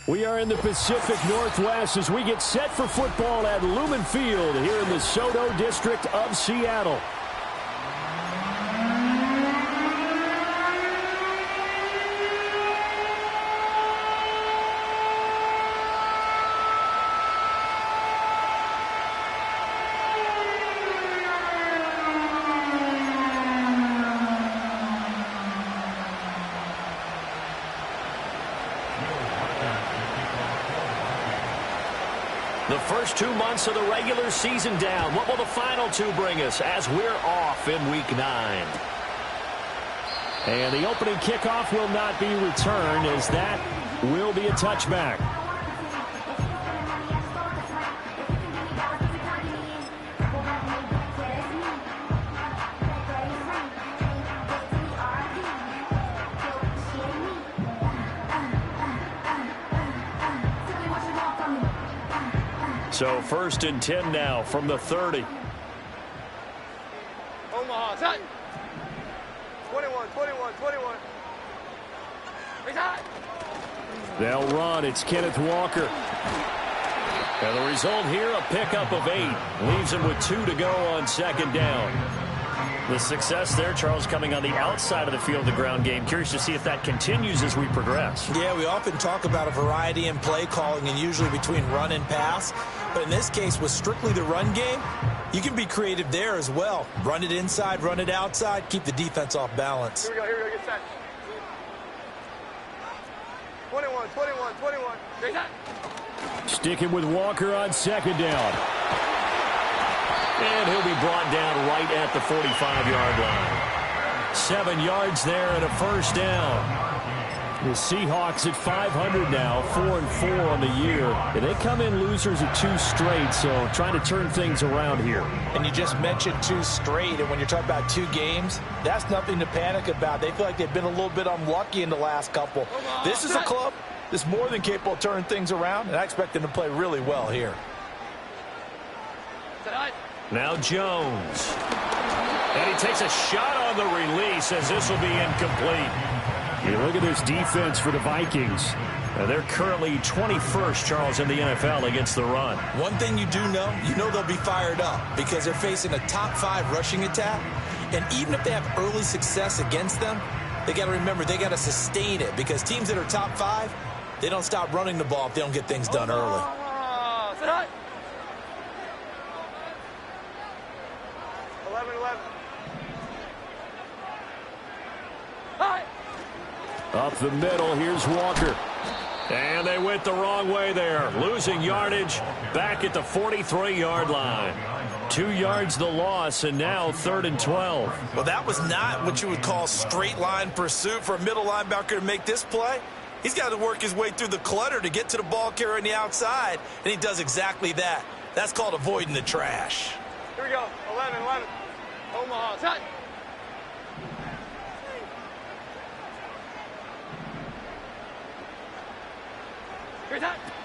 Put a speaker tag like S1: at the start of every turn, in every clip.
S1: We are in the Pacific Northwest as we get set for football at Lumen Field here in the Soto District of Seattle. The first 2 months of the regular season down. What will the final two bring us as we're off in Week 9? And the opening kickoff will not be returned as that will be a touchback. So 1st and 10 now from the 30.
S2: Omaha, tight. 21.
S1: They'll run. It's Kenneth Walker. And the result here, a pickup of 8. Leaves him with 2 to go on 2nd down.
S3: The success there, Charles, coming on the outside of the field, the ground game. Curious to see if that continues as we progress.
S4: Yeah, we often talk about a variety in play calling and usually between run and pass. But in this case, with strictly the run game, you can be creative there as well. Run it inside, run it outside, keep the defense off balance.
S2: Here we go, get set. 21. Get set.
S1: Sticking with Walker on 2nd down. And he'll be brought down right at the 45-yard line. 7 yards there and a 1st down. The Seahawks at 500 now, 4-4 on the year. And they come in losers at 2 straight, so trying to turn things around here.
S4: And you just mentioned 2 straight, and when you're talking about 2 games, that's nothing to panic about. They feel like they've been a little bit unlucky in the last couple. This is a club that's more than capable of turning things around, and I expect them to play really well here.
S1: Now Jones. And he takes a shot on the release as this will be incomplete. You look at this defense for the Vikings. They're currently 21st, Charles, in the NFL against the run.
S4: One thing you do know, they'll be fired up because they're facing a top 5 rushing attack. And even if they have early success against them, they got to remember they got to sustain it because teams that are top 5, they don't stop running the ball if they don't get things done early.
S2: 11.
S1: Up the middle, here's Walker. And they went the wrong way there. Losing yardage back at the 43-yard line. 2 yards the loss, and now 3rd and 12.
S4: Well, that was not what you would call straight line pursuit for a middle linebacker to make this play. He's got to work his way through the clutter to get to the ball carrier on the outside, and he does exactly that. That's called avoiding the trash.
S2: Here we go, 11. Omaha, tight.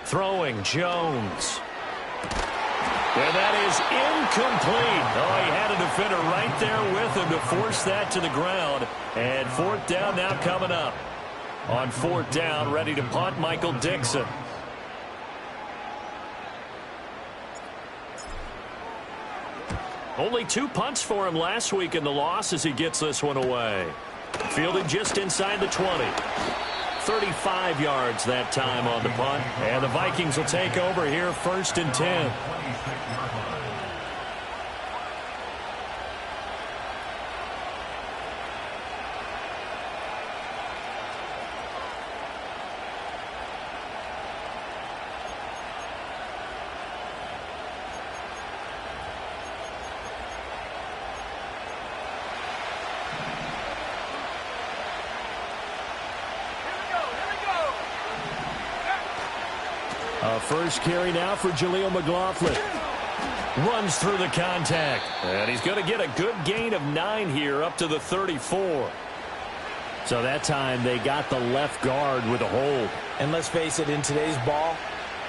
S1: Throwing Jones. And that is incomplete. Oh, he had a defender right there with him to force that to the ground. And 4th down now coming up. On 4th down, ready to punt, Michael Dixon. Only 2 punts for him last week in the loss as he gets this one away. Fielded just inside the 20. 35 yards that time on the punt. And the Vikings will take over here 1st and 10. First carry now for Jaleel McLaughlin. Runs through the contact. And he's going to get a good gain of 9 here up to the 34. So that time they got the left guard with a hold.
S4: And let's face it, in today's ball,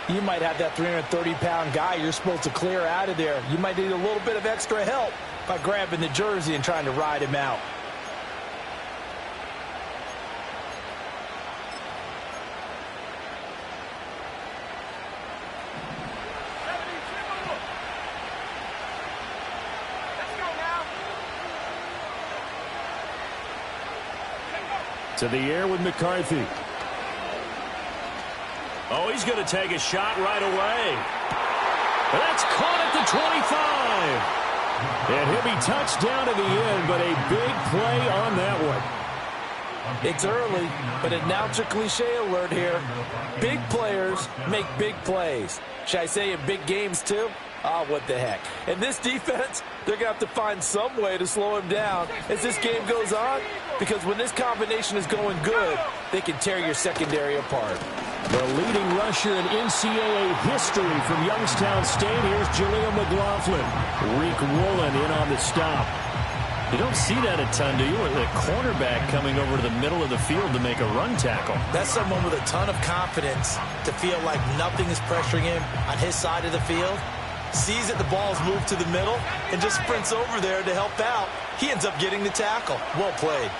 S4: you might have that 330-pound guy you're supposed to clear out of there. You might need a little bit of extra help by grabbing the jersey and trying to ride him out.
S1: To the air with McCarthy.
S3: Oh, he's going to take a shot right away. That's caught at the 25.
S1: And he'll be touched down to the end, but a big play on that one.
S4: It's early, but announcer cliche alert here. Big players make big plays. Should I say in big games too? Ah, what the heck. And this defense, they're going to have to find some way to slow him down as this game goes on, because when this combination is going good, they can tear your secondary apart.
S1: The leading rusher in NCAA history from Youngstown State. Here's Jaleel McLaughlin. Reek Woolen in on the stop.
S3: You don't see that a ton, do you? The cornerback coming over to the middle of the field to make a run tackle.
S4: That's someone with a ton of confidence to feel like nothing is pressuring him on his side of the field. Sees that the ball's moved to the middle and just sprints over there to help out. He ends up getting the tackle. Well played.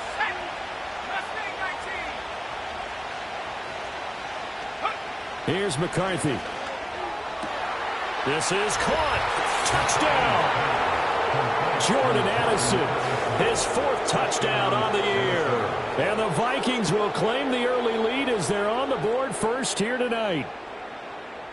S1: Here's McCarthy.
S3: This is caught. Touchdown.
S1: Jordan Addison,
S3: his 4th touchdown on the year.
S1: And the Vikings will claim the early lead as they're on the board first here tonight.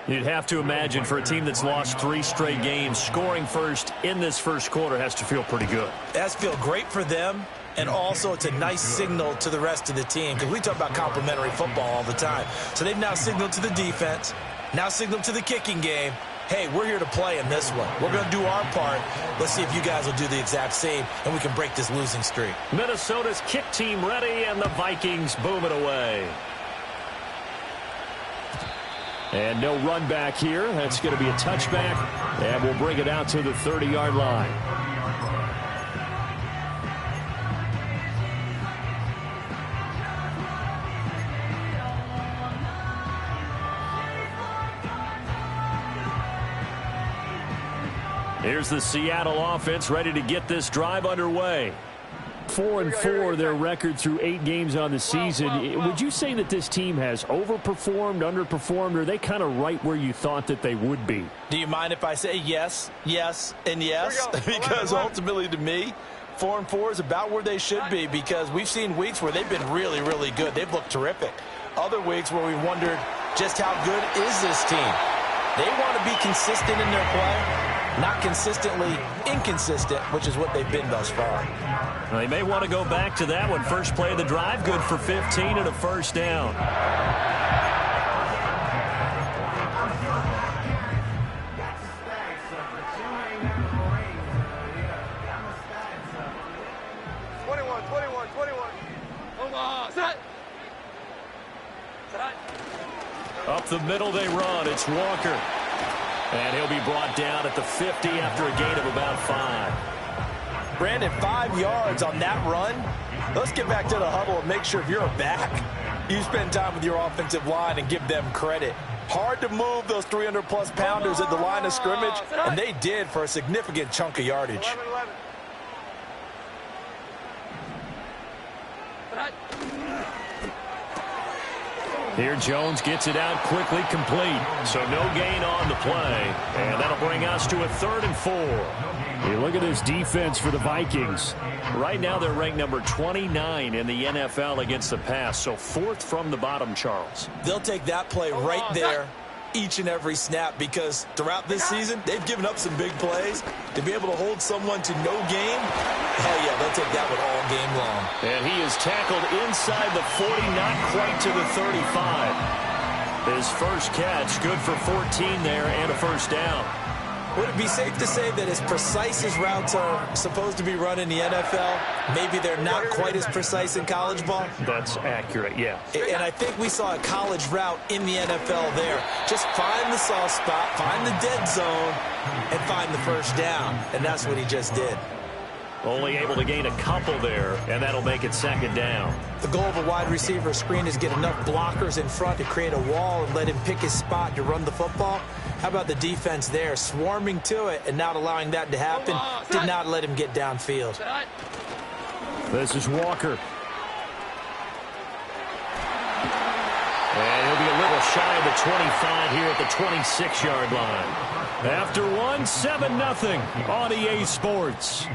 S3: You'd have to imagine for a team that's lost 3 straight games, scoring first in this first quarter has to feel pretty good.
S4: That's feel great for them, and also it's a nice signal to the rest of the team, because we talk about complimentary football all the time. So they've now signaled to the defense, now signaled to the kicking game, hey, we're here to play in this one. We're going to do our part. Let's see if you guys will do the exact same, and we can break this losing streak.
S3: Minnesota's kick team ready, and the Vikings boom it away.
S1: And no run back here. That's going to be a touchback, and we'll bring it out to the 30-yard line.
S3: Here's the Seattle offense ready to get this drive underway.
S1: 4-4 their record through 8 games on the season. Would you say that this team has overperformed, underperformed, or are they kind of right where you thought that they would be?
S4: Do you mind if I say yes, yes, and yes? Because ultimately to me, 4-4 is about where they should be, because we've seen weeks where they've been really, really good. They've looked terrific. Other weeks where we wondered just how good is this team. They want to be consistent in their play, not consistently inconsistent, which is what they've been thus far.
S3: They may want to go back to that one. First play of the drive, good for 15 and a first down. Up the middle they run. It's Walker. And he'll be brought down at the 50 after a gain of about 5.
S4: Brandon, 5 yards on that run. Let's get back to the huddle and make sure if you're a back, you spend time with your offensive line and give them credit. Hard to move those 300-plus pounders at the line of scrimmage, and they did for a significant chunk of yardage.
S2: 11.
S1: Here Jones gets it out quickly, complete.
S3: So no gain on the play. And that'll bring us to a 3rd and 4.
S1: You look at this defense for the Vikings.
S3: Right now they're ranked number 29 in the NFL against the pass. So 4th from the bottom, Charles.
S4: They'll take that play right there each and every snap, because throughout this season, they've given up some big plays. To be able to hold someone to no gain, hell yeah, they'll take that one all game long.
S3: And he is tackled inside the 40, not quite to the 35. His first catch, good for 14 there and a first down.
S4: Would it be safe to say that as precise as routes are supposed to be run in the NFL, maybe they're not quite as precise in college ball?
S3: That's accurate, yeah.
S4: And I think we saw a college route in the NFL there. Just find the soft spot, find the dead zone, and find the first down. And that's what he just did.
S3: Only able to gain a couple there, and that'll make it 2nd down.
S4: The goal of a wide receiver screen is get enough blockers in front to create a wall and let him pick his spot to run the football. How about the defense there, swarming to it and not allowing that to happen? Did not let him get downfield.
S1: This is Walker.
S3: And he'll be a little shy of the 25 here at the 26-yard line.
S1: After one, 7-0 on EA Sports.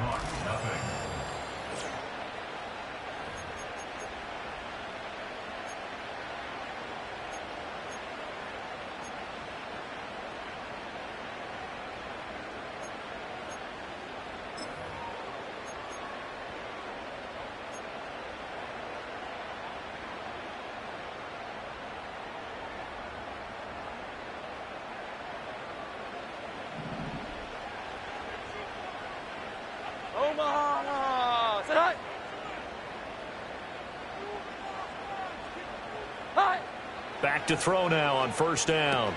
S1: Back to throw now on first down.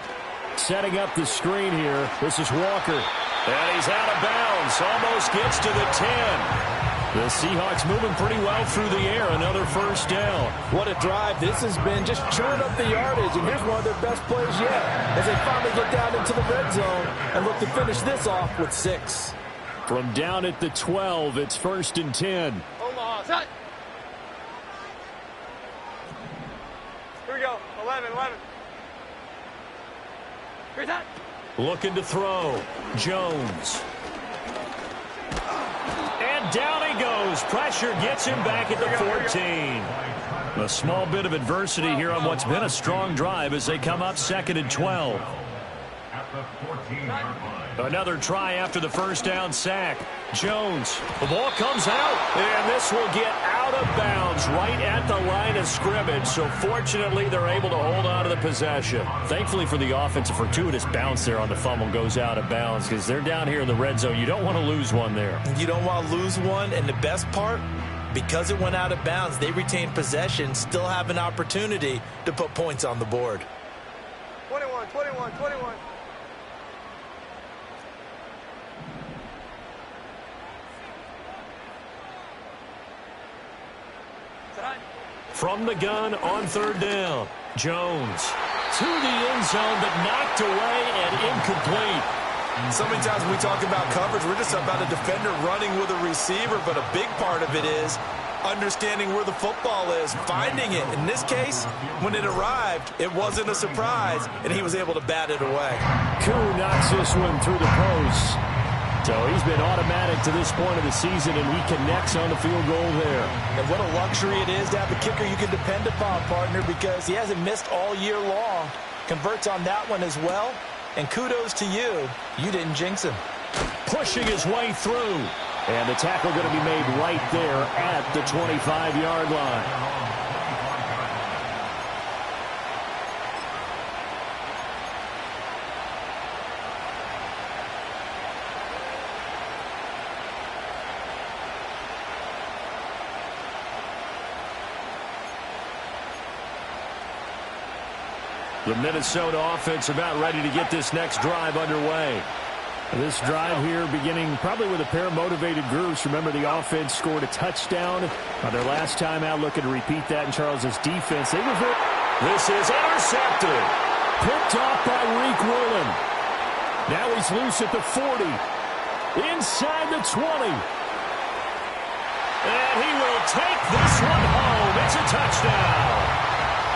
S1: Setting up the screen here. This is Walker. And he's out of bounds. Almost gets to the 10. The Seahawks moving pretty well through the air. Another first down.
S5: What a drive. This has been just chewing up the yardage. And here's one of their best plays yet as they finally get down into the red zone and look to finish this off with 6.
S1: From down at the 12, it's 1st and 10.
S2: Omaha, set. Here we go. 11. Here's that.
S1: Looking to throw. Jones. And down he goes. Pressure gets him back at the 14. A small bit of adversity here on what's been a strong drive as they come up 2nd and 12. Another try after the first down sack. Jones. The ball comes out. And this will get out of bounds right at the line of scrimmage. So fortunately they're able to hold on to the possession. Thankfully for the offense, a fortuitous bounce there on the fumble goes out of bounds because they're down here in the red zone. You don't want to lose one there.
S4: You don't want to lose one. And the best part, because it went out of bounds, they retain possession, still have an opportunity to put points on the board.
S2: 21.
S1: From the gun on 3rd down. Jones to the end zone, but knocked away and incomplete.
S4: So many times when we talk about coverage, we're just about a defender running with a receiver, but a big part of it is understanding where the football is, finding it. In this case, when it arrived, it wasn't a surprise, and he was able to bat it away.
S1: Koo knocks this one through the post. So he's been automatic to this point of the season, and he connects on the field goal there.
S5: And what a luxury it is to have a kicker you can depend upon, partner, because he hasn't missed all year long. Converts on that one as well. And kudos to you. You didn't jinx him.
S1: Pushing his way through. And the tackle going to be made right there at the 25-yard line. The Minnesota offense about ready to get this next drive underway. This drive here beginning probably with a pair of motivated groups. Remember, the offense scored a touchdown on their last time out, looking to repeat that in Charles's defense. This is intercepted. Picked off by Reek Woolen. Now he's loose at the 40. Inside the 20. And he will take this one home. It's a touchdown.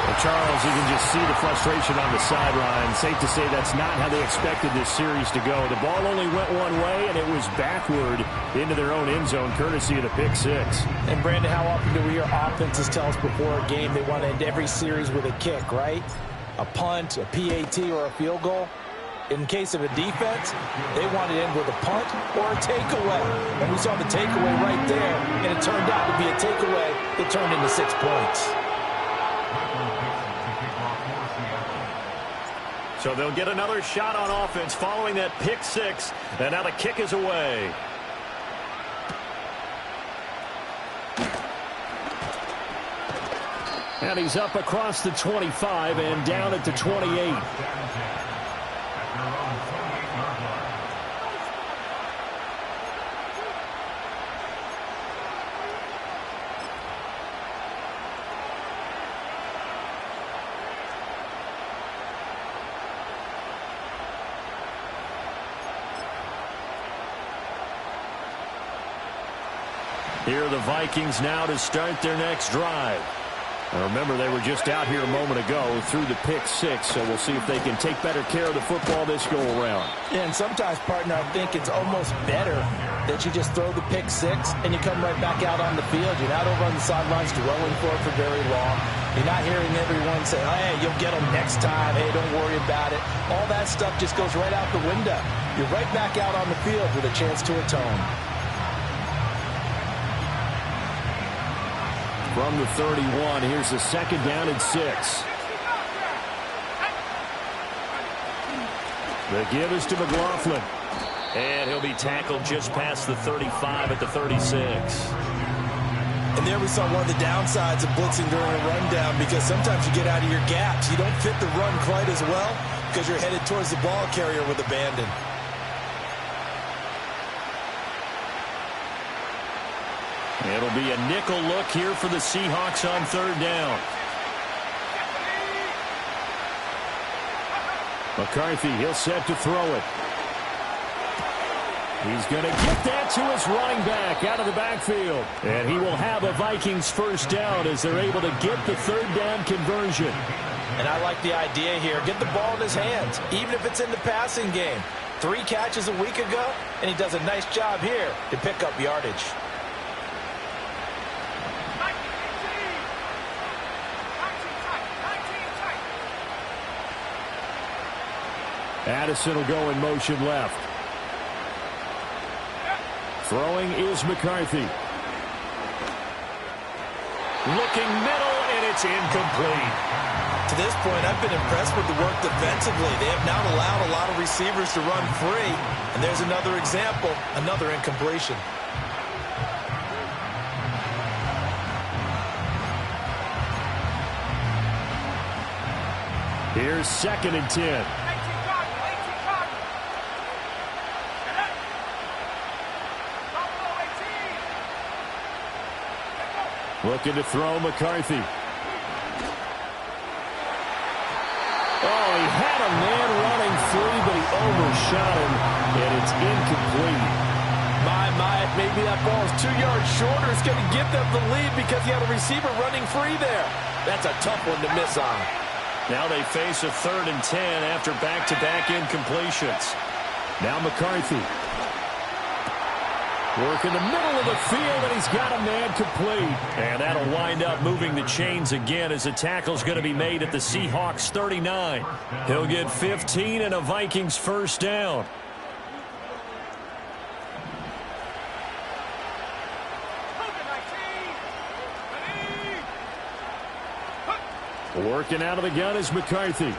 S1: Well, Charles, you can just see the frustration on the sideline. Safe to say that's not how they expected this series to go. The ball only went one way, and it was backward into their own end zone, courtesy of the pick six.
S5: And, Brandon, how often do we hear offenses tell us before a game they want to end every series with a kick, right? A punt, a PAT, or a field goal. In case of a defense, they want to end with a punt or a takeaway. And we saw the takeaway right there, and it turned out to be a takeaway that turned into 6 points.
S1: So they'll get another shot on offense following that pick six. And now the kick is away. And he's up across the 25 and down at the 28. Here are the Vikings now to start their next drive. And remember, they were just out here a moment ago through the pick six, so we'll see if they can take better care of the football this go-around.
S5: Yeah, and sometimes, partner, I think it's almost better that you just throw the pick six and you come right back out on the field. You're not over on the sidelines dwelling for it for very long. You're not hearing everyone say, hey, you'll get them next time. Hey, don't worry about it. All that stuff just goes right out the window. You're right back out on the field with a chance to atone.
S1: From the 31, here's the second down and 6. The give is to McLaughlin. And he'll be tackled just past the 35 at the 36.
S4: And And there we saw one of the downsides of blitzing during a rundown, because sometimes you get out of your gaps. You don't fit the run quite as well because you're headed towards the ball carrier with abandon.
S1: It'll be a nickel look here for the Seahawks on third down. McCarthy, he'll set to throw it. He's going to get that to his running back out of the backfield. And he will have a Vikings first down as they're able to get the third down conversion.
S5: And I like the idea here. Get the ball in his hands, even if it's in the passing game. 3 catches a week ago, and he does a nice job here to pick up yardage.
S1: Addison will go in motion left. Throwing is McCarthy. Looking middle, and it's incomplete.
S4: To this point, I've been impressed with the work defensively. They have not allowed a lot of receivers to run free. And there's another example, another incompletion.
S1: Here's 2nd and 10. Looking to throw McCarthy. Oh, he had a man running free, but he overshot him, and it's incomplete.
S5: Maybe that ball is 2 yards shorter. It's going to give them the lead because he had a receiver running free there. That's a tough one to miss on.
S1: Now they face a 3rd and 10 after back-to-back incompletions. Now McCarthy. Work in the middle of the field, and he's got a man complete. And that'll wind up moving the chains again as the tackle's going to be made at the Seahawks 39. He'll get 15 and a Vikings first down. Working out of the gun is McCarthy.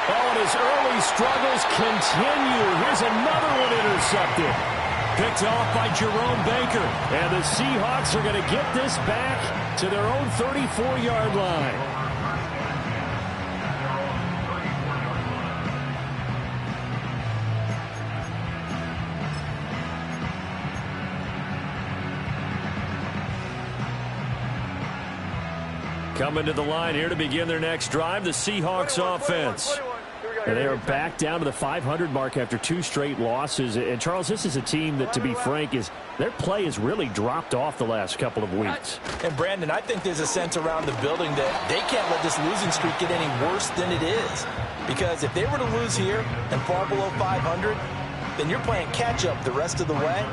S1: Oh, and his early struggles continue. Here's another one intercepted. Picked off by Jerome Baker. And the Seahawks are going to get this back to their own 34-yard line. Coming to the line here to begin their next drive, the Seahawks offense. And they are back down to the 500 mark after 2 straight losses. And, Charles, this is a team that, to be frank, their play has really dropped off the last couple of weeks.
S5: And, Brandon, I think there's a sense around the building that they can't let this losing streak get any worse than it is. Because if they were to lose here and fall below 500, then you're playing catch-up the rest of the way.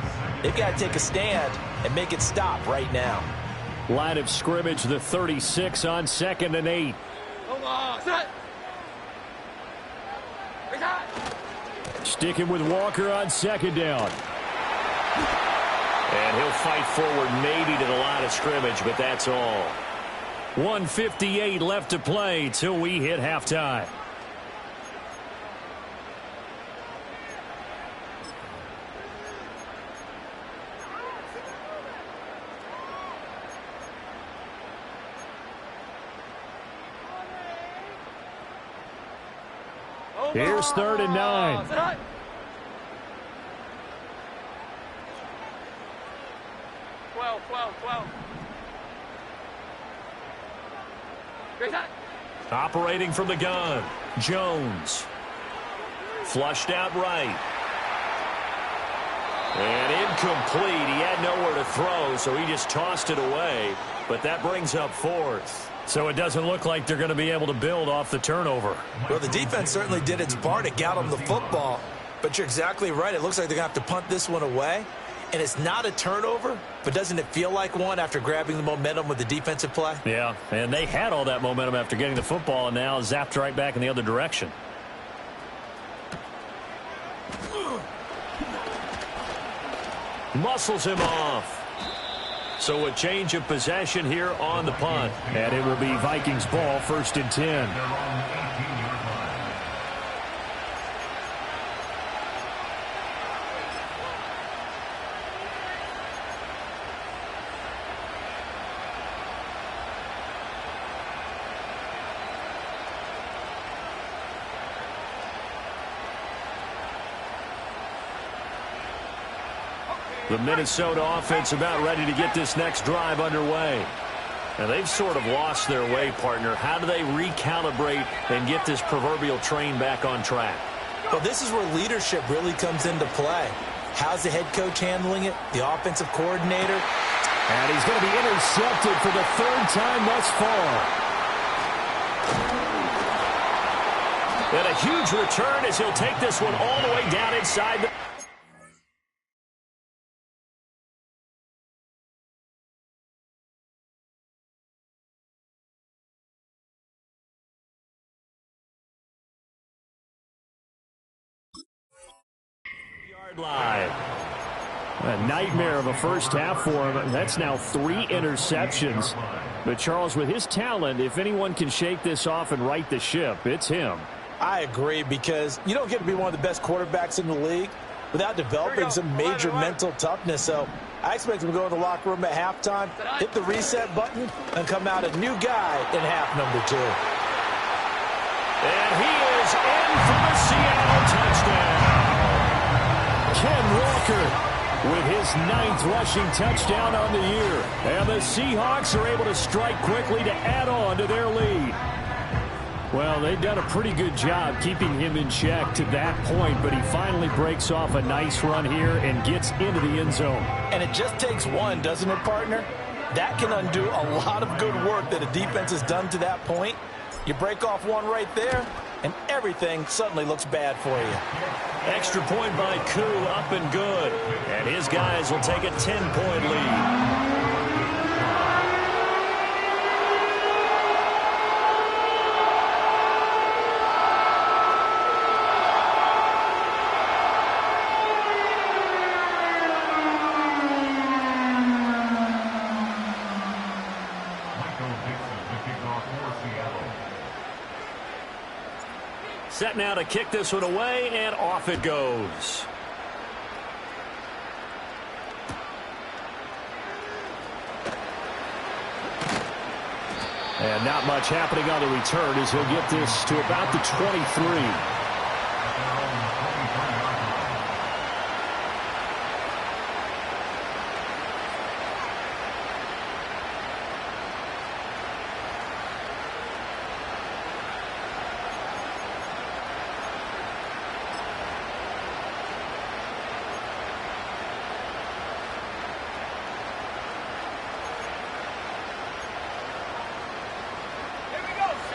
S5: They've got to take a stand and make it stop right now.
S1: Line of scrimmage, the 36 on 2nd and 8. Sticking with Walker on 2nd down. And he'll fight forward maybe to the line of scrimmage, but that's all. 1:58 left to play till we hit halftime. Here's 3rd and 9. Operating from the gun, Jones. Flushed out right. And incomplete. He had nowhere to throw, so he just tossed it away. But that brings up 4th. So it doesn't look like they're going to be able to build off the turnover.
S4: Well, the defense certainly did its part to get them the football. But you're exactly right. It looks like they're going to have to punt this one away. And it's not a turnover, but doesn't it feel like one after grabbing the momentum with the defensive play?
S1: Yeah, and they had all that momentum after getting the football, and now zapped right back in the other direction. Muscles him off. So a change of possession here on the punt. And it will be Vikings ball, 1st and 10. The Minnesota offense about ready to get this next drive underway. And they've sort of lost their way, partner. How do they recalibrate and get this proverbial train back on track?
S4: Well, this is where leadership really comes into play. How's the head coach handling it? The offensive coordinator?
S1: And he's going to be intercepted for the third time thus far. And a huge return as he'll take this one all the way down inside the yard line. A nightmare of a first half for him. That's now 3 interceptions. But Charles, with his talent, if anyone can shake this off and right the ship, it's him.
S5: I agree, because you don't get to be one of the best quarterbacks in the league without developing some major mental toughness. So I expect him to go in the locker room at halftime, hit the reset button, and come out a new guy in half number 2.
S1: And he is in for the Seattle touchdown. Ken Walker with his 9th rushing touchdown on the year. And the Seahawks are able to strike quickly to add on to their lead. Well, they've done a pretty good job keeping him in check to that point, but he finally breaks off a nice run here and gets into the end zone.
S5: And it just takes one, doesn't it, partner? That can undo a lot of good work that a defense has done to that point. You break off one right there, and everything suddenly looks bad for you.
S1: Extra point by Koo, up and good. And his guys will take a 10-point lead. Set now to kick this one away, and off it goes. And not much happening on the return as he'll get this to about the 23.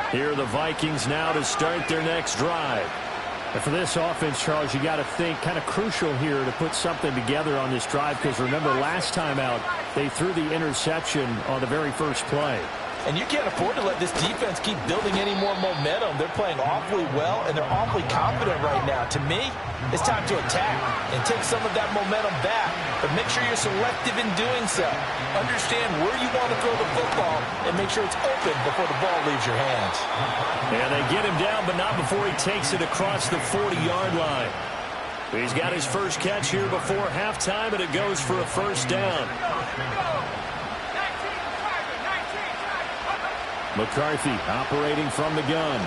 S1: Here are the Vikings now to start their next drive. And for this offense, Charles, you got to think kind of crucial here to put something together on this drive, because remember last time out they threw the interception on the very first play.
S5: And you can't afford to let this defense keep building any more momentum. They're playing awfully well, and they're awfully confident right now. To me, it's time to attack and take some of that momentum back. But make sure you're selective in doing so. Understand where you want to throw the football and make sure it's open before the ball leaves your hands.
S1: And they get him down, but not before he takes it across the 40-yard line. He's got his first catch here before halftime, and it goes for a first down. McCarthy operating from the gun.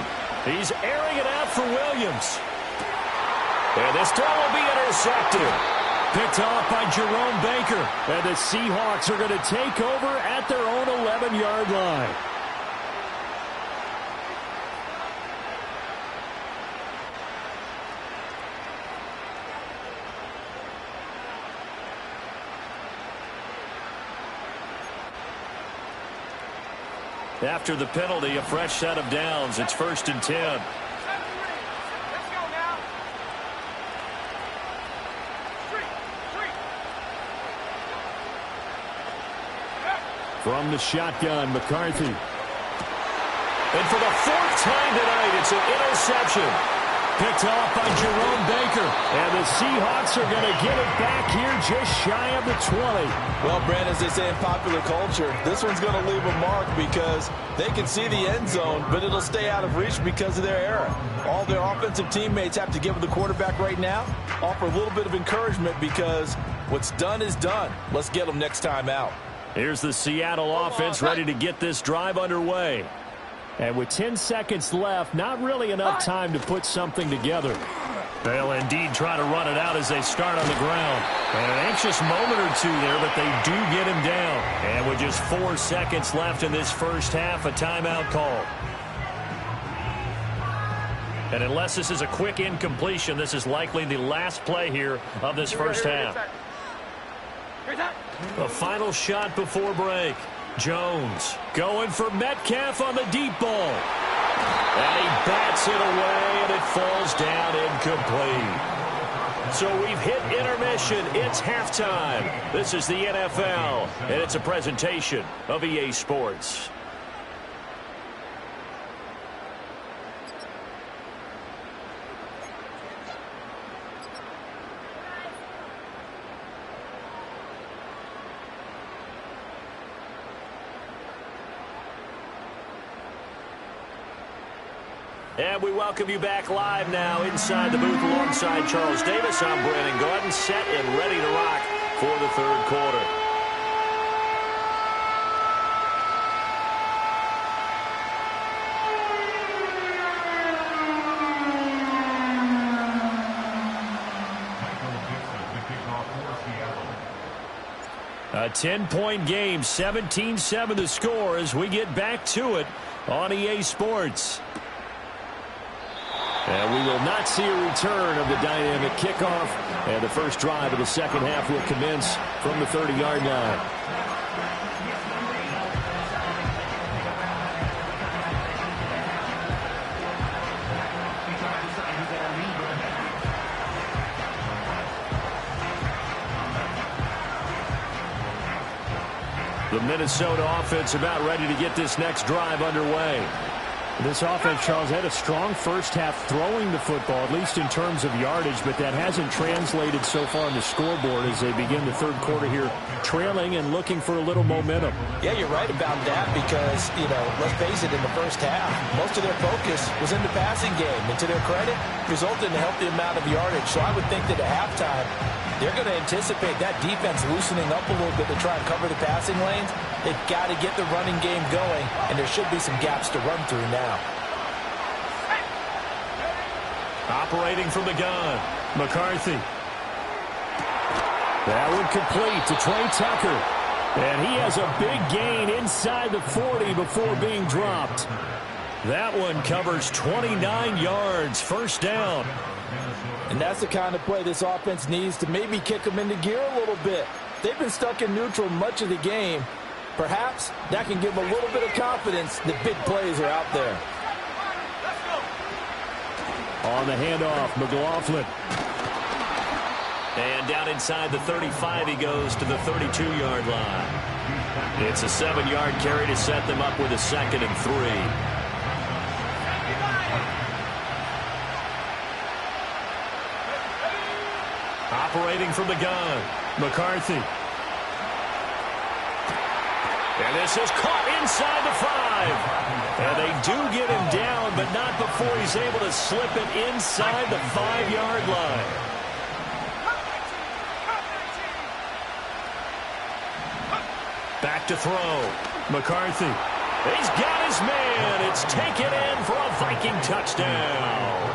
S1: He's airing it out for Williams. And this throw will be intercepted. Picked off by Jerome Baker. And the Seahawks are going to take over at their own 11-yard line. After the penalty, a fresh set of downs. It's 1st and 10.
S2: Let's go now.
S1: From the shotgun, McCarthy. And for the 4th time tonight, it's an interception. Picked off by Jerome Baker. And the Seahawks are going to get it back here just shy of the 20.
S5: Well, Brad, as they say in popular culture, this one's going to leave a mark because they can see the end zone, but it'll stay out of reach because of their error. All their offensive teammates have to give the quarterback right now, offer a little bit of encouragement, because what's done is done. Let's get them next time out.
S1: Here's the Seattle offense ready to get this drive underway. And with 10 seconds left, not really enough time to put something together. They'll indeed try to run it out as they start on the ground. And an anxious moment or two there, but they do get him down. And with just 4 seconds left in this first half, a timeout call. And unless this is a quick incompletion, this is likely the last play here of this first half. The final shot before break. Jones going for Metcalf on the deep ball. And he bats it away, and it falls down incomplete. So we've hit intermission. It's halftime. This is the NFL, and it's a presentation of EA Sports. And we welcome you back live now inside the booth alongside Charles Davis. I'm Brandon Gordon, set and ready to rock for the third quarter. A 10-point game, 17-7 the score as we get back to it on EA Sports. And we will not see a return of the dynamic kickoff. And the first drive of the second half will commence from the 30-yard line. The Minnesota offense about ready to get this next drive underway.
S3: This offense, Charles, had a strong first half throwing the football, at least in terms of yardage, but that hasn't translated so far on the scoreboard as they begin the third quarter here, trailing and looking for a little momentum.
S5: Yeah, you're right about that because, let's face it, in the first half, most of their focus was in the passing game. And to their credit, resulted in a healthy amount of yardage. So I would think that at halftime, they're going to anticipate that defense loosening up a little bit to try and cover the passing lanes. They've got to get the running game going, and there should be some gaps to run through now.
S1: Operating from the gun, McCarthy.
S3: That one complete to Trey Tucker. And he has a big gain inside the 40 before being dropped.
S1: That one covers 29 yards, first down.
S5: And that's the kind of play this offense needs to maybe kick them into gear a little bit. They've been stuck in neutral much of the game. Perhaps that can give them a little bit of confidence that big plays are out there.
S3: On the handoff, McLaughlin.
S1: And down inside the 35, he goes to the 32-yard line. It's a 7-yard carry to set them up with a 2nd and 3. Operating from the gun, McCarthy. And this is caught inside the 5. And they do get him down, but not before he's able to slip it inside the 5-yard line. Back to throw. McCarthy. He's got his man. It's taken in for a Viking touchdown.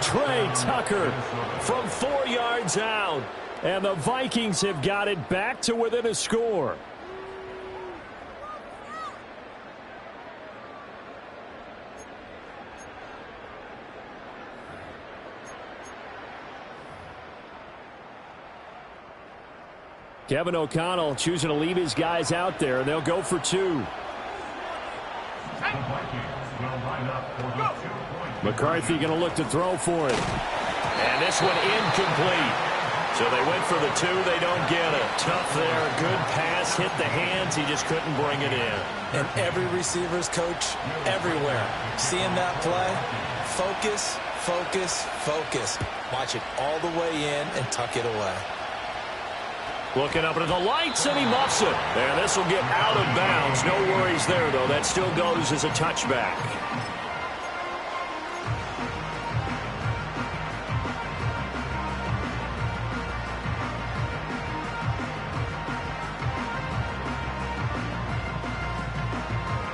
S3: Trey Tucker from 4 yards out. And the Vikings have got it back to within a score. Kevin O'Connell choosing to leave his guys out there, and they'll go for 2. McCarthy going to look to throw for it.
S1: And this one incomplete. So they went for the 2. They don't get it. Tough there. Good pass. Hit the hands. He just couldn't bring it in.
S4: And every receiver's coach everywhere. Seeing that play, focus, focus, focus. Watch it all the way in and tuck it away.
S1: Looking up at the lights, and he muffs it. And this will get out of bounds. No worries there, though. That still goes as a touchback.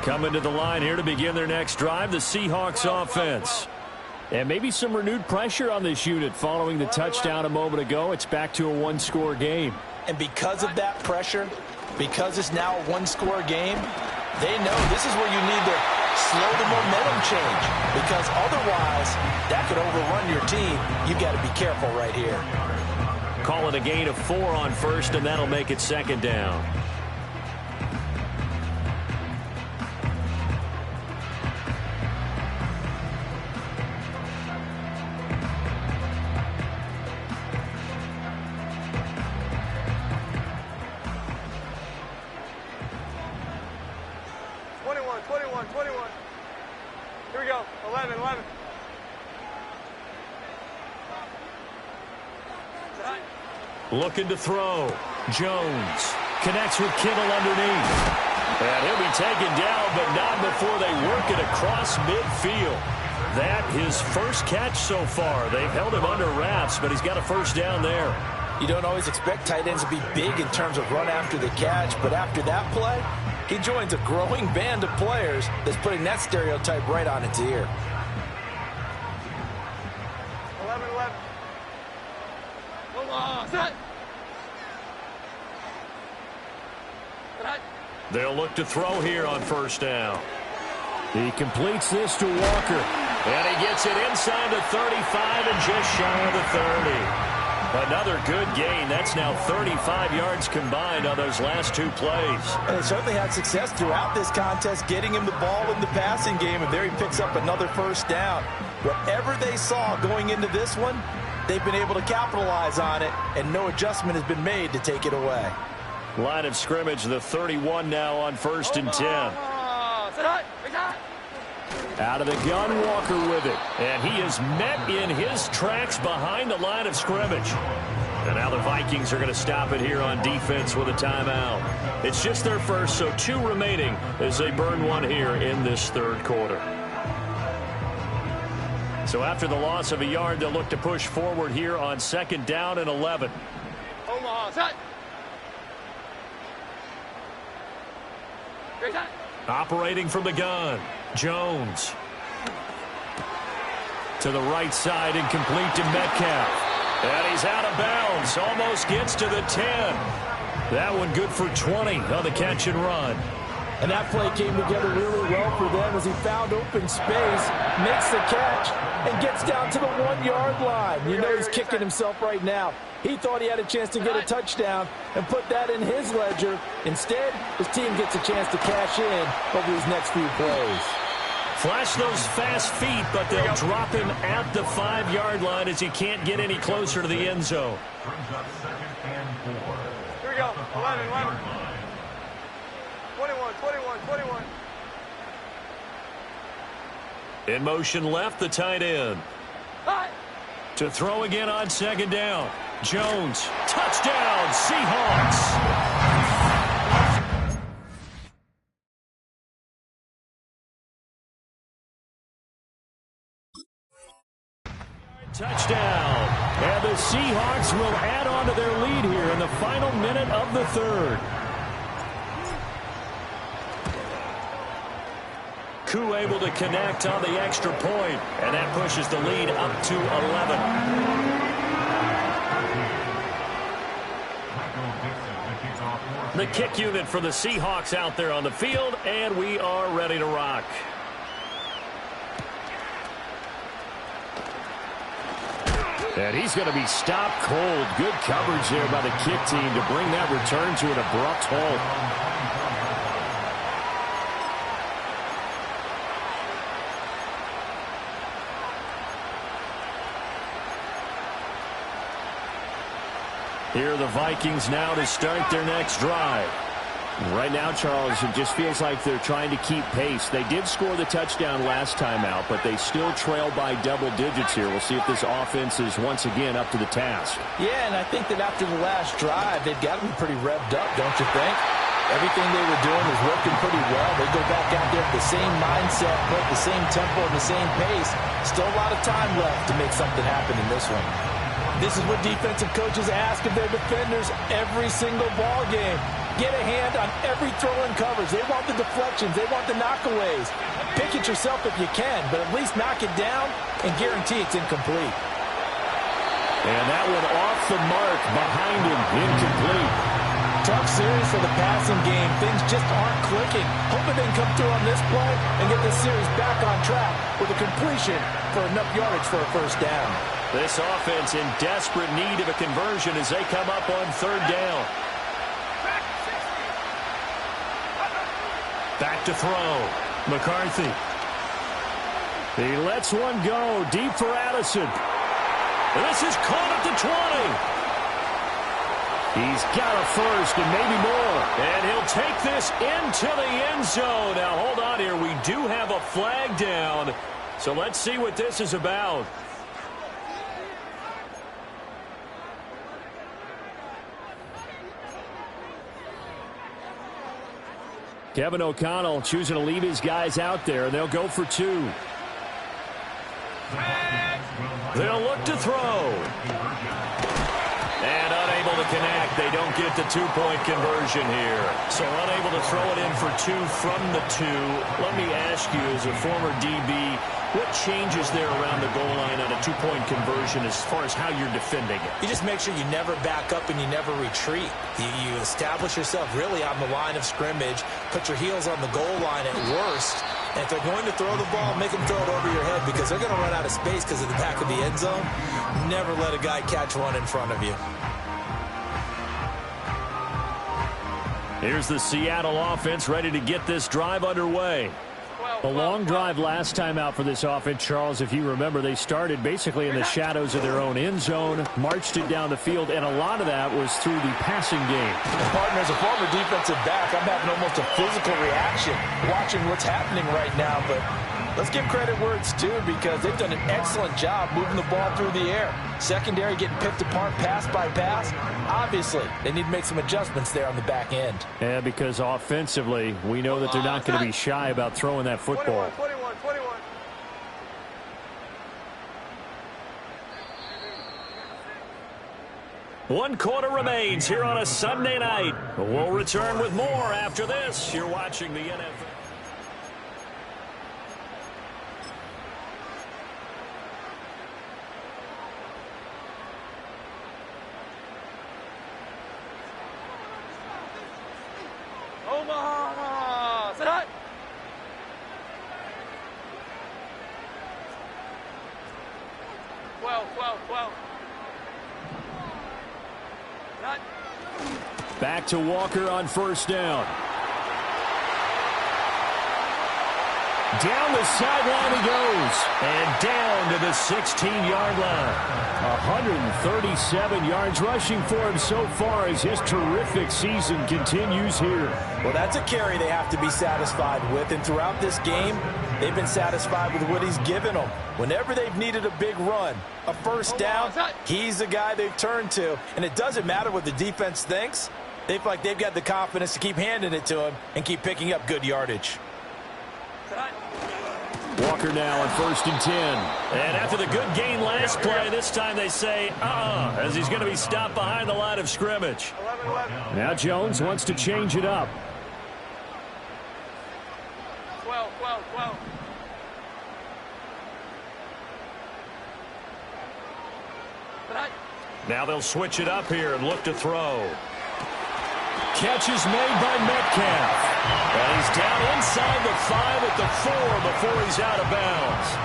S1: Coming to the line here to begin their next drive, the Seahawks offense.
S3: And maybe some renewed pressure on this unit following the touchdown a moment ago. It's back to a one-score game.
S5: And because of that pressure, because it's now a one-score game, they know this is where you need to slow the momentum change, because otherwise that could overrun your team. You've got to be careful right here.
S1: Call it a gain of 4 on first, and that'll make it second down.
S2: Here we go. 11.
S1: Looking to throw. Jones connects with Kittle underneath. And he'll be taken down, but not before they work it across midfield. That his first catch so far. They've held him under wraps, but he's got a first down there.
S5: You don't always expect tight ends to be big in terms of run after the catch, but after that play, he joins a growing band of players that's putting that stereotype right on its ear.
S2: 11. Hold on. Set.
S1: They'll look to throw here on first down.
S3: He completes this to Walker.
S1: And he gets it inside the 35 and just shy of the 30. Another good gain. That's now 35 yards combined on those last 2 plays.
S5: And they certainly had success throughout this contest, getting him the ball in the passing game, and there he picks up another first down. Whatever they saw going into this one, they've been able to capitalize on it, and no adjustment has been made to take it away.
S1: Line of scrimmage, the 31 now on first and 10.
S3: Out of the gun, Walker with it.
S1: And he is met in his tracks behind the line of scrimmage. And now the Vikings are going to stop it here on defense with a timeout. It's just their first, so 2 remaining as they burn one here in this third quarter. So after the loss of a yard, they'll look to push forward here on second down and 11.
S2: Omaha, set.
S1: Operating from the gun, Jones. To the right side and complete to Metcalf. And he's out of bounds. Almost gets to the 10. That one good for 20 on the catch and run.
S5: And that play came together really well for them as he found open space, makes the catch, and gets down to the 1-yard line. You know he's kicking himself right now. He thought he had a chance to get a touchdown and put that in his ledger. Instead, his team gets a chance to cash in over these next few plays.
S1: Flash those fast feet, but they'll drop him at the 5-yard line as he can't get any closer to the end zone.
S2: Here we go. 11. 21.
S1: In motion left, the tight end. To throw again on second down. Jones, touchdown, Seahawks. Touchdown. And the Seahawks will add on to their lead here in the final minute of the third. Koo able to connect on the extra point, and that pushes the lead up to 11. The kick unit for the Seahawks out there on the field, and we are ready to rock.
S3: And he's going to be stopped cold. Good coverage there by the kick team to bring that return to an abrupt halt. Here are the Vikings now to start their next drive. Right now, Charles, it just feels like they're trying to keep pace. They did score the touchdown last time out, but they still trail by double digits here. We'll see if this offense is once again up to the task.
S5: Yeah, and I think that after the last drive, they've got to be pretty revved up, don't you think? Everything they were doing was working pretty well. They go back out there with the same mindset, put the same tempo, the same pace. Still a lot of time left to make something happen in this one. This is what defensive coaches ask of their defenders every single ball game. Get a hand on every throw in coverage. They want the deflections. They want the knockaways. Pick it yourself if you can, but at least knock it down and guarantee it's incomplete.
S3: And that one off the mark behind him, incomplete.
S5: Tough series for the passing game. Things just aren't clicking. Hoping they can come through on this play and get this series back on track with a completion for enough yardage for a first down.
S1: This offense in desperate need of a conversion as they come up on third down. Back to throw. McCarthy.
S3: He lets one go deep for Addison.
S1: This is caught at the 20.
S3: He's got a first and maybe more.
S1: And he'll take this into the end zone. Now, hold on here. We do have a flag down. So let's see what this is about.
S3: Kevin O'Connell choosing to leave his guys out there, and they'll go for two.
S1: They'll look to throw. And unable to connect. They don't get the two-point conversion here. So unable to throw it in for two from the two. Let me ask you, as a former DB, what changes there around the goal line on a two-point conversion as far as how you're defending it?
S4: You just make sure you never back up and you never retreat. You establish yourself really on the line of scrimmage, put your heels on the goal line at worst, and if they're going to throw the ball, make them throw it over your head because they're going to run out of space because of the back of the end zone. Never let a guy catch one in front of you.
S1: Here's the Seattle offense ready to get this drive underway.
S3: A long drive last time out for this offense, Charles. If you remember, they started basically in the shadows of their own end zone, marched it down the field, and a lot of that was through the passing game.
S5: And partner, as a former defensive back, I'm having almost a physical reaction watching what's happening right now. But let's give credit where it's due because they've done an excellent job moving the ball through the air. Secondary getting picked apart pass by pass. Obviously, they need to make some adjustments there on the back end.
S3: Yeah, because offensively, we know that they're not going to be shy about throwing that football.
S2: 21.
S1: One quarter remains here on a Sunday night. We'll return with more after this. You're watching the NFL.
S2: Omaha! Set! 12. Set!
S3: Back to Walker on first down.
S1: Down the sideline he goes. And down to the 16-yard line.
S3: 137 yards rushing for him so far as his terrific season continues here.
S5: Well, that's a carry they have to be satisfied with. And throughout this game, they've been satisfied with what he's given them. Whenever they've needed a big run, a first down, he's the guy they've turned to. And it doesn't matter what the defense thinks. They feel like they've got the confidence to keep handing it to him and keep picking up good yardage.
S3: Walker now on 1st and 10.
S1: And after the good gain last play, this time they say, as he's going to be stopped behind the line of scrimmage.
S2: 11.
S3: Now Jones wants to change it up.
S2: 12.
S1: Now they'll switch it up here and look to throw. Catch is made by Metcalf. And he's down inside the 5 at the 4 before he's out of bounds.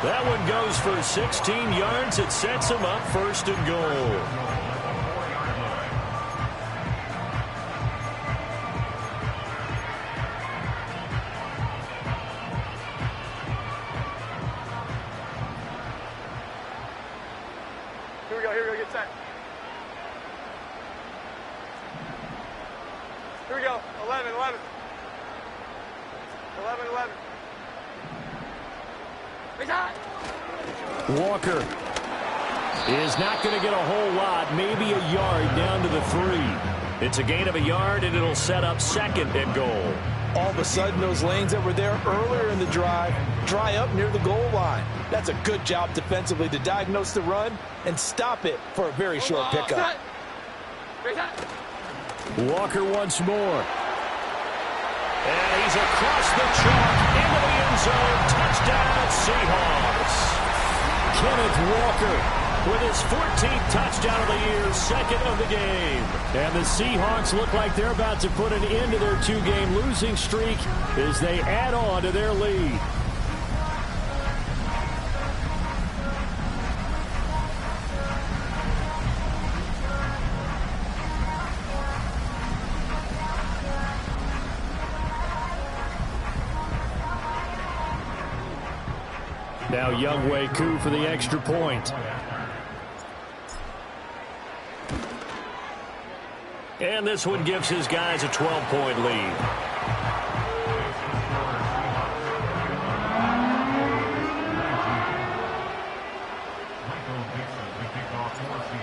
S1: That one goes for 16 yards. It sets him up 1st and goal.
S2: Here we go, get set. Here we go, 11. 11.
S3: Walker is not going to get a whole lot, maybe a yard down to the 3.
S1: It's a gain of a yard, and it'll set up 2nd and goal.
S5: All of a sudden, those lanes that were there earlier in the drive dry up near the goal line. That's a good job defensively to diagnose the run and stop it for a very short pickup.
S3: Walker once more. And he's across the chalk into the end zone. Touchdown, Seahawks. Kenneth Walker with his 14th touchdown of the year, second of the game. And the Seahawks look like they're about to put an end to their two-game losing streak as they add on to their lead. Now Younghoe Koo for the extra point. And this one gives his guys a 12-point lead.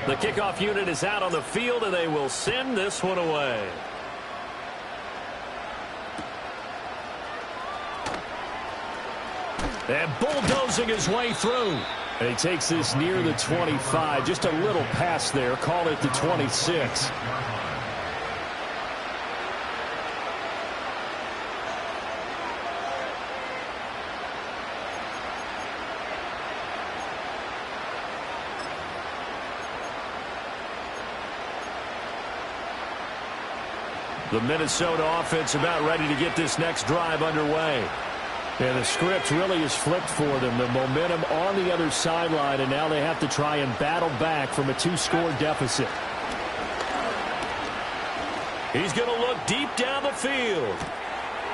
S3: The kickoff unit is out on the field, and they will send this one away. And bulldozing his way through. And he takes this near the 25. Just a little pass there. Call it the 26. The Minnesota offense about ready to get this next drive underway. And the script really is flipped for them. The momentum on the other sideline, and now they have to try and battle back from a two-score deficit. He's going to look deep down the field.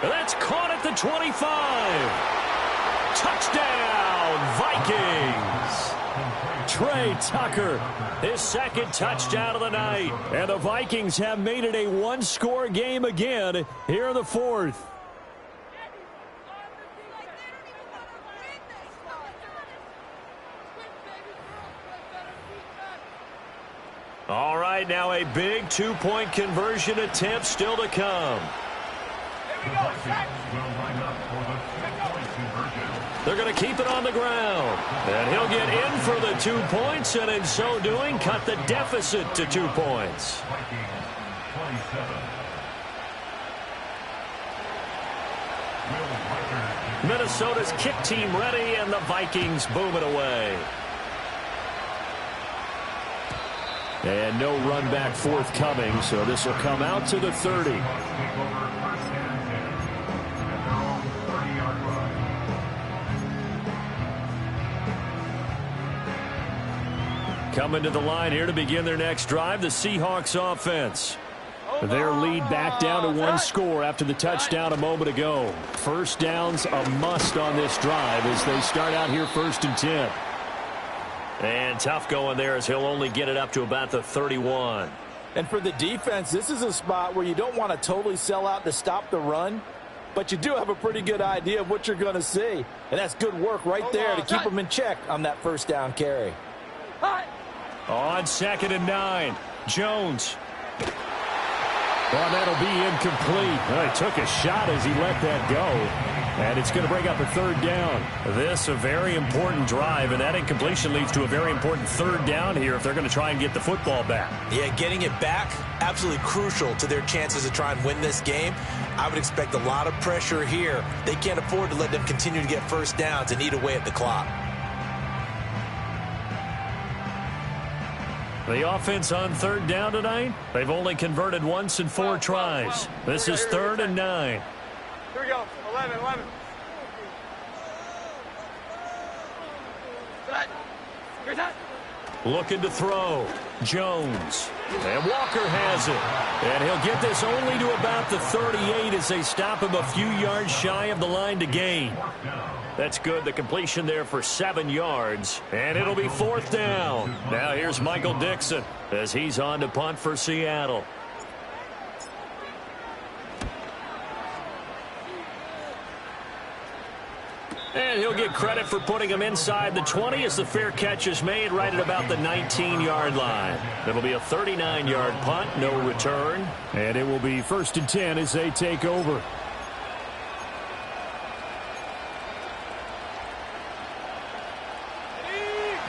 S3: And that's caught at the 25. Touchdown, Vikings. Trey Tucker, his second touchdown of the night. And the Vikings have made it a one-score game again here in the fourth. All right, now a big two-point conversion attempt still to come. They're going to keep it on the ground. And he'll get in for the 2 points, and in so doing, cut the deficit to 2 points. Minnesota's kick team ready, and the Vikings boom it away. And no run back forthcoming, so this will come out to the 30. Coming to the line here to begin their next drive, the Seahawks offense. Their lead back down to one score after the touchdown a moment ago. First down's a must on this drive as they start out here 1st and 10. And tough going there as he'll only get it up to about the 31.
S5: And for the defense, this is a spot where you don't want to totally sell out to stop the run, but you do have a pretty good idea of what you're going to see. And that's good work right there to keep them in check on that first down carry.
S3: On 2nd and 9, Jones. Well, that'll be incomplete. Well, he took a shot as he let that go. And it's going to bring up a 3rd down. This a very important drive, and that incompletion leads to a very important 3rd down here if they're going to try and get the football back.
S4: Yeah, getting it back, absolutely crucial to their chances to try and win this game. I would expect a lot of pressure here. They can't afford to let them continue to get first downs and eat away at the clock.
S3: The offense on 3rd down tonight, they've only converted once in 4 tries. This is 3rd and 9.
S2: Here we go. 11.
S3: Looking to throw. Jones. And Walker has it. And he'll get this only to about the 38 as they stop him a few yards shy of the line to gain. That's good. The completion there for 7 yards. And it'll be 4th down. Now here's Michael Dixon as he's on to punt for Seattle. And he'll get credit for putting him inside the 20 as the fair catch is made right at about the 19-yard line. It'll be a 39-yard punt, no return. And it will be 1st and 10 as they take over.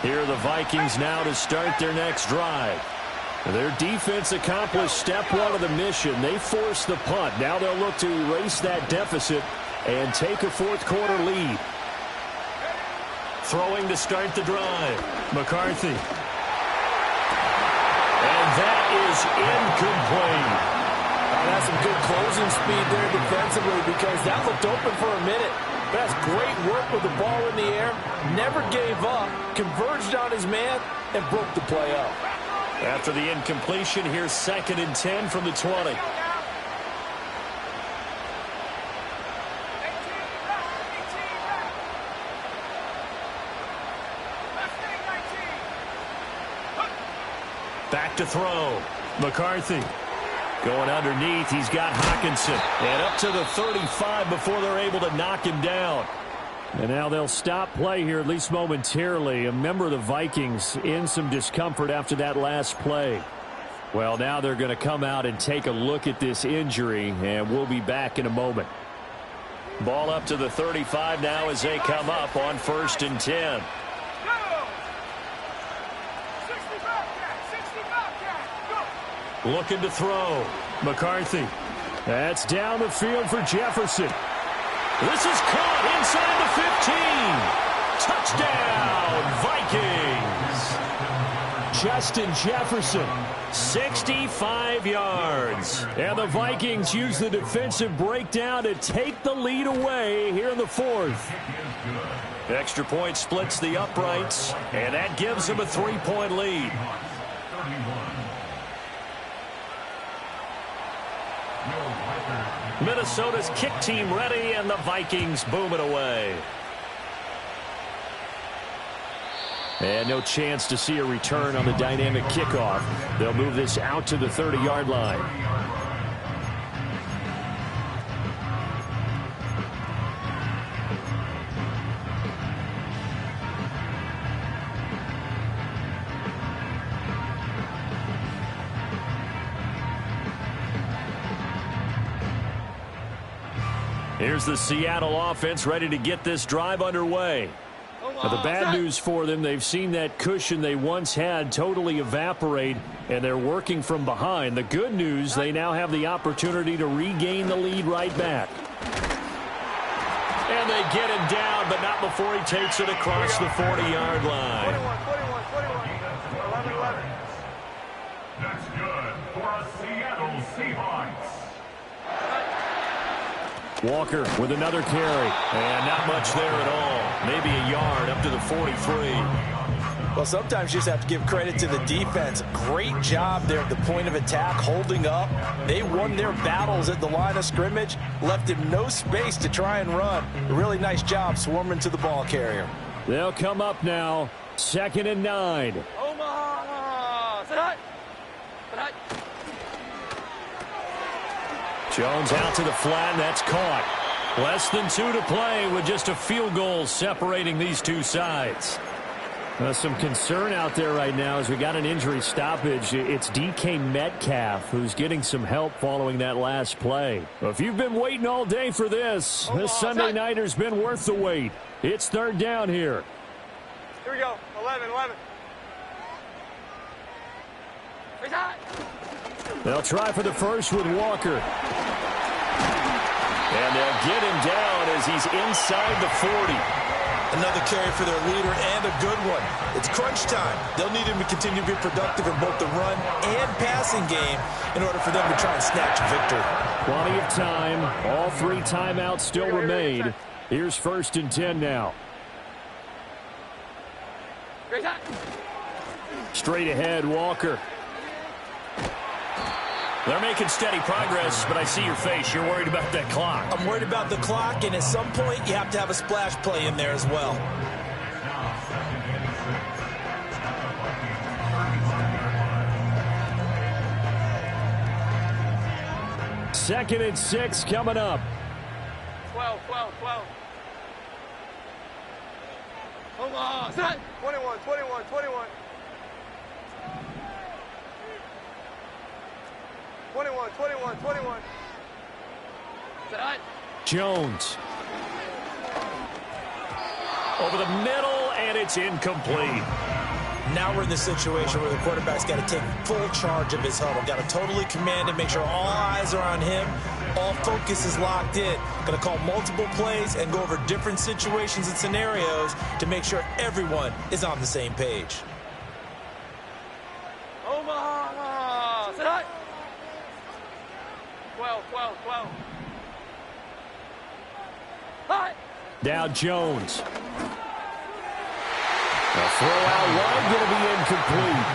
S1: Here are the Vikings now to start their next drive. Their defense accomplished step one of the mission. They forced the punt. Now they'll look to erase that deficit and take a fourth-quarter lead. Throwing to start the drive. McCarthy. And that is incomplete.
S5: That's some good closing speed there defensively because that looked open for a minute. That's great work with the ball in the air. Never gave up, converged on his man, and broke the play up.
S1: After the incompletion, here's 2nd and 10 from the 20. Back to throw. McCarthy. Going underneath, he's got Hockenson. And up to the 35 before they're able to knock him down. And now they'll stop play here, at least momentarily. A member of the Vikings in some discomfort after that last play. Well, now they're going to come out and take a look at this injury, and we'll be back in a moment. Ball up to the 35 now as they come up on 1st and 10. Looking to throw. McCarthy. That's down the field for Jefferson. This is caught inside the 15. Touchdown, Vikings. Justin Jefferson, 65 yards. And the Vikings use the defensive breakdown to take the lead away here in the 4th. Extra point splits the uprights, and that gives them a 3-point lead. Minnesota's kick team ready, and the Vikings boom it away. And no chance to see a return on the dynamic kickoff. They'll move this out to the 30-yard line. Here's the Seattle offense ready to get this drive underway. Now, the bad news for them, they've seen that cushion they once had totally evaporate, and they're working from behind. The good news, they now have the opportunity to regain the lead right back. And they get him down, but not before he takes it across the 40-yard line.
S2: 11.
S6: That's good for a Seattle Seahawks.
S1: Walker with another carry, and not much there at all. Maybe a yard up to the 43.
S5: Well, sometimes you just have to give credit to the defense. Great job there at the point of attack, holding up. They won their battles at the line of scrimmage, left him no space to try and run. A really nice job swarming to the ball carrier.
S1: They'll come up now, 2nd and 9.
S2: Omaha!
S1: Jones out to the flat, and that's caught. Less than 2 to play with just a field goal separating these two sides. Some concern out there right now as we got an injury stoppage. It's DK Metcalf who's getting some help following that last play. If you've been waiting all day for this Sunday nighter's been worth the wait. It's 3rd down here.
S2: Here we go. 11.
S1: They'll try for the first with Walker. And they'll get him down as he's inside the 40.
S4: Another carry for their leader, and a good one. It's crunch time. They'll need him to continue to be productive in both the run and passing game in order for them to try and snatch a victory.
S1: Plenty of time. All 3 timeouts still remain. Here's 1st and 10 now. Straight ahead, Walker. They're making steady progress, but I see your face. You're worried about that clock.
S4: I'm worried about the clock, and at some point, you have to have a splash play in there as well.
S1: Second and 6 coming up.
S2: 12. Omaha! 21. 21.
S1: Jones. Over the middle, and it's incomplete.
S4: Now we're in the situation where the quarterback's got to take full charge of his huddle. Got to totally command it, make sure all eyes are on him. All focus is locked in. Going to call multiple plays and go over different situations and scenarios to make sure everyone is on the same page.
S2: Omaha! Sit high! 12. High!
S3: Now Jones. A throw out wide, going to be incomplete.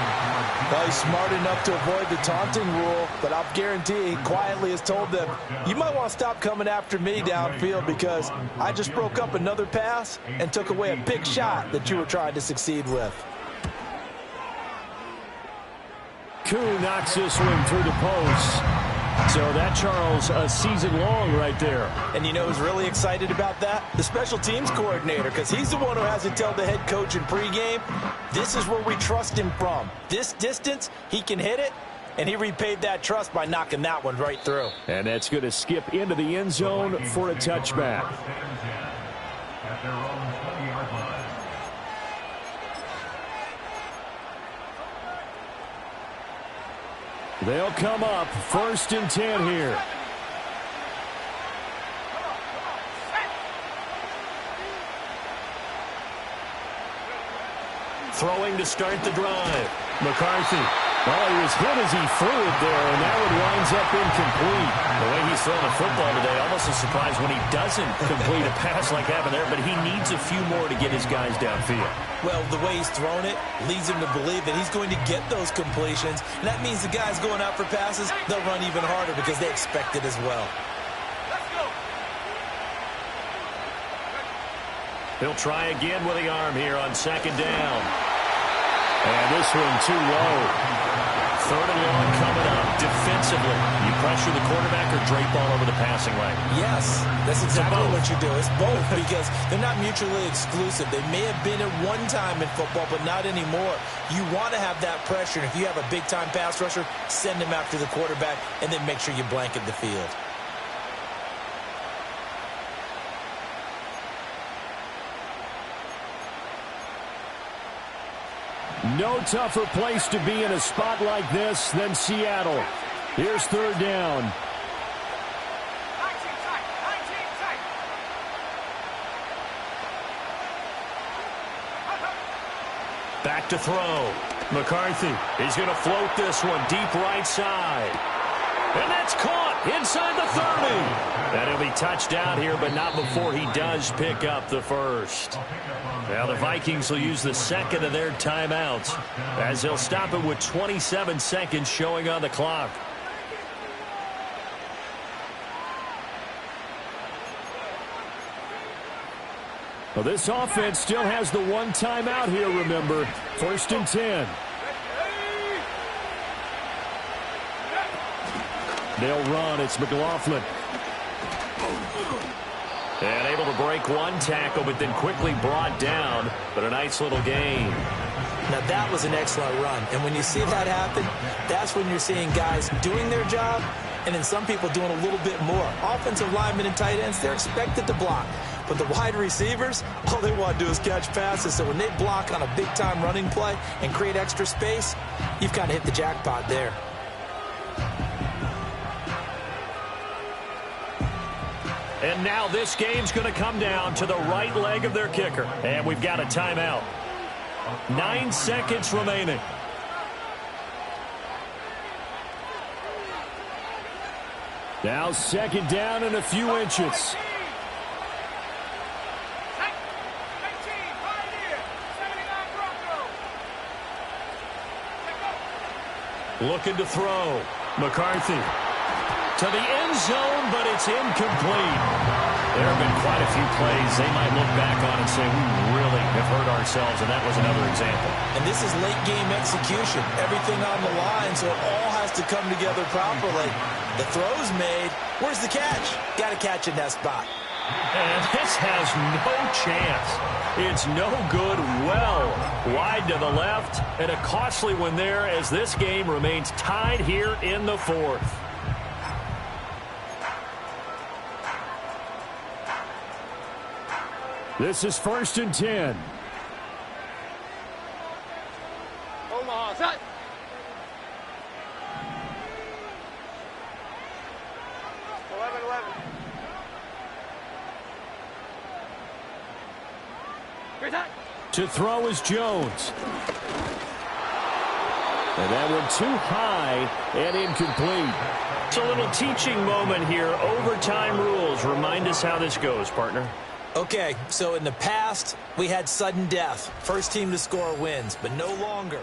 S5: Well, he's smart enough to avoid the taunting rule, but I'll guarantee he quietly has told them, you might want to stop coming after me downfield because I just broke up another pass and took away a big shot that you were trying to succeed with.
S3: Koo knocks this one through the post. So that, Charles, a season long right there.
S5: And you know who's really excited about that? The special teams coordinator, because he's the one who has to tell the head coach in pregame, this is where we trust him from. This distance, he can hit it, and he repaid that trust by knocking that one right through.
S3: And that's going to skip into the end zone for a touchback.
S6: At their own 20-yard line.
S3: They'll come up 1st and 10 here.
S1: Throwing to start the drive.
S3: McCarthy. Oh, he was hit as he threw it there, and that one winds up incomplete.
S1: The way he's throwing the football today, almost a surprise when he doesn't complete a pass like happened there, but he needs a few more to get his guys downfield.
S4: Well, the way he's thrown it leads him to believe that he's going to get those completions. And that means the guys going out for passes, they'll run even harder because they expect it as well.
S2: Let's go!
S1: He'll try again with the arm here on 2nd down.
S3: And this one too low.
S1: 3rd and long coming up. Defensively, you pressure the quarterback or drape all over the passing lane?
S4: Yes, that's exactly
S1: both.
S4: what you do. It's both because they're not mutually exclusive. They may have been at one time in football, but not anymore. You want to have that pressure. And if you have a big-time pass rusher, send him after the quarterback and then make sure you blanket the field.
S3: No tougher place to be in a spot like this than Seattle. Here's 3rd down.
S2: 19 tight.
S1: Back to throw. McCarthy. He's going to float this one deep right side. And that's caught inside the 30. And he'll be touched out here, but not before he does pick up the first. Now the Vikings will use the 2nd of their timeouts as they'll stop it with 27 seconds showing on the clock.
S3: Well, this offense still has the one timeout here, remember. 1st and 10. They'll run. It's McLaughlin.
S1: And able to break one tackle, but then quickly brought down. But a nice little gain.
S5: Now, that was an excellent run. And when you see that happen, that's when you're seeing guys doing their job and then some people doing a little bit more. Offensive linemen and tight ends, they're expected to block. But the wide receivers, all they want to do is catch passes. So when they block on a big-time running play and create extra space, you've kind of hit the jackpot there.
S1: And now this game's going to come down to the right leg of their kicker. And we've got a timeout. 9 seconds remaining.
S3: Now 2nd down and a few inches.
S1: Looking to throw. McCarthy. To the end zone, but it's incomplete. There have been quite a few plays they might look back on and say, we really have hurt ourselves, and that was another example.
S4: And this is late-game execution. Everything on the line, so it all has to come together properly. The throw's made. Where's the catch? Got to catch in that spot.
S1: And this has no chance. It's no good. Well wide to the left, and a costly one there as this game remains tied here in the 4th.
S3: This is 1st and 10.
S2: Set. Great time.
S1: To throw is Jones. And that one too high and incomplete.
S3: It's a little teaching moment here. Overtime rules. Remind us how this goes, partner.
S4: Okay, so in the past, we had sudden death. First team to score wins, but no longer.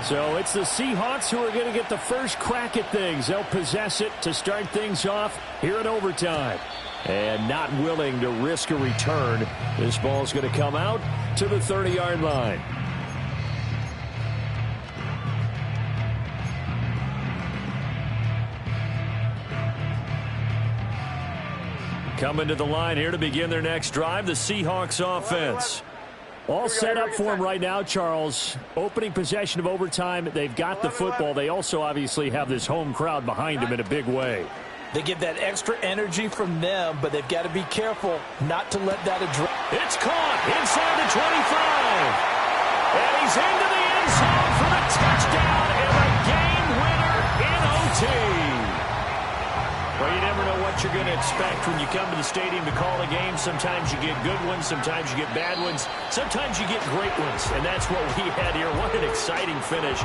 S1: So it's the Seahawks who are going to get the first crack at things. They'll possess it to start things off here in overtime. And not willing to risk a return. This ball's going to come out to the 30-yard line. Coming to the line here to begin their next drive, the Seahawks offense. All set up for him right now, Charles. Opening possession of overtime. They've got the football. They also obviously have this home crowd behind them in a big way.
S5: They give that extra energy from them, but they've got to be careful not to let that address.
S1: It's caught inside the 25. And he's into the end zone for the touchdown and the game winner in OT.
S3: Well, you never know what you're going to expect when you come to the stadium to call a game. Sometimes you get good ones. Sometimes you get bad ones. Sometimes you get great ones. And that's what we had here. What an exciting finish.